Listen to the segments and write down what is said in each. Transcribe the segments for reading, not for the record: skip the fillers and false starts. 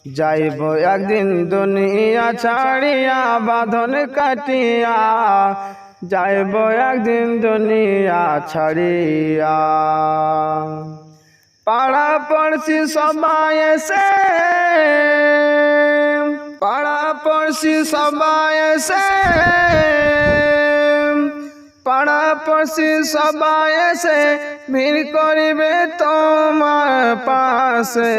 যাইব একদিন দুনিয়া ছাড়িয়া বাঁধন কাটিয়া, যাইব একদিন দুনিয়া ছাড়িয়া। পাড়া পড়শি সবাই এসে, পাড়া পড়শি সবাই এসে, পাড়া পড়শি সবাই এসে ভিড় করিবে তোমার পাশে।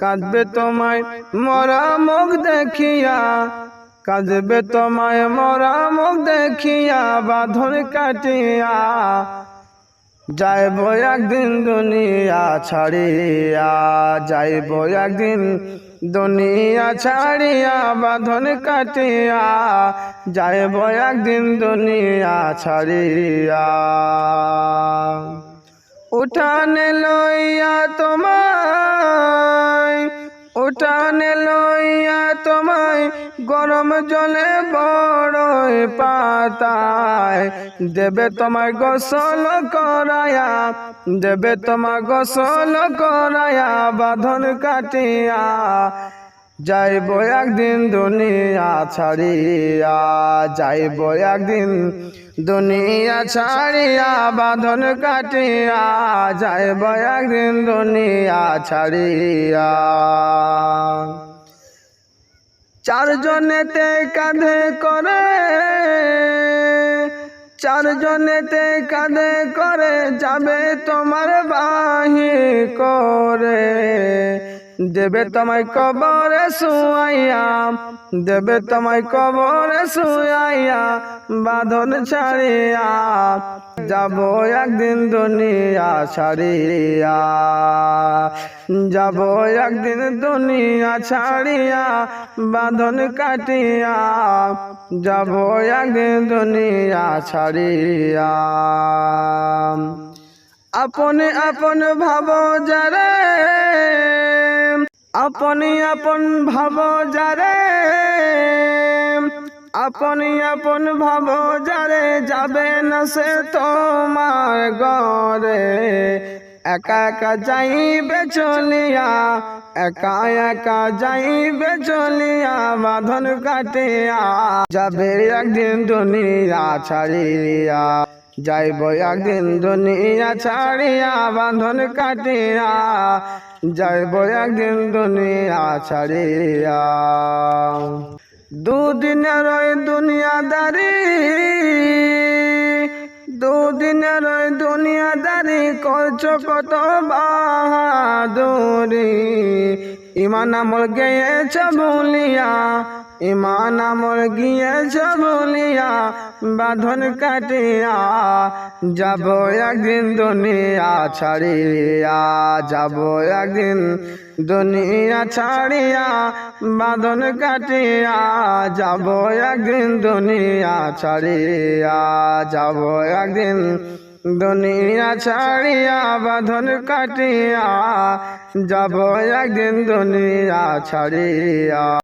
কাঁদবে তোমায় মরা মুখ দেখিয়া, কাঁদবে তোমায় মরা মুখ দেখিয়া বাঁধন কাটিয়া। যাইব একদিন দুনিয়া ছাড়িয়া, যাইব একদিন দুনিয়া ছাড়িয়া বাঁধন কাটিয়া, যাইব একদিন দুনিয়া ছাড়িয়া। উঠানে লইয়া তোমায়, উঠানে লইয়া তোমায় গরম জলে বড়ই পাতায়, দেবে তোমায় গোসল করায়া, দেবে তোমায় গোসল করায়া বাঁধন কাটিয়া। যাইব একদিন দুনিয়া ছাড়িয়া, যাইব একদিন দুনিয়া ছাড়িয়া বাঁধন কাটিয়া, যাইব একদিন দুনিয়া ছাড়িয়া। চারজনেতে কাঁধে করে, চারজনেতে কাঁধে করে যাবে তোমার বাহির করে। দেবে তোমায় কবরে শুয়াইয়া, দেবে তোমায় কবরে শুয়াইয়া বাঁধন ছাড়িয়া। যাব একদিন দুনিয়া ছাড়িয়া, যাব একদিন দুনিয়া ছাড়িয়া বাঁধন কাটিয়া, যাব একদিন দুনিয়া ছাড়িয়া। আপনে আপন ভাব যারে, আপনি আপন ভাব যারে, আপনি আপন ভাব যারে যাবে না সে তোমার ঘরে। একা একা যাইবে চলিয়া, একা একা যাইবে চলিয়া বাঁধন কাটিয়া। যাবে একদিন দুনিয়া ছাড়িয়া, যাইব একদিন দুনিয়া ছাড়িয়া বাঁধন কাটিয়া, যাইব একদিন দুনিয়া ছাড়িয়া। দুদিনের ওই দুনিয়াদারি, দুদিনের ওই দুনিয়াদারি করছো কত বাহাদুরি। ইমান আমল গিয়েছ ভুলিয়া, ইমান আমল গিয়েছ ভুলিয়া বাঁধন কাটিয়া। যাব একদিন দুনিয়া ছাড়িয়া, যাব একদিন দুনিয়া ছাড়িয়া বাঁধন কাটিয়া, যাব একদিন দুনিয়া ছাড়িয়া, যাব একদিন দুনিয়া ছাড়িয়া বাঁধন কাটিয়া, যাব একদিন দুনিয়া ছাড়িয়া।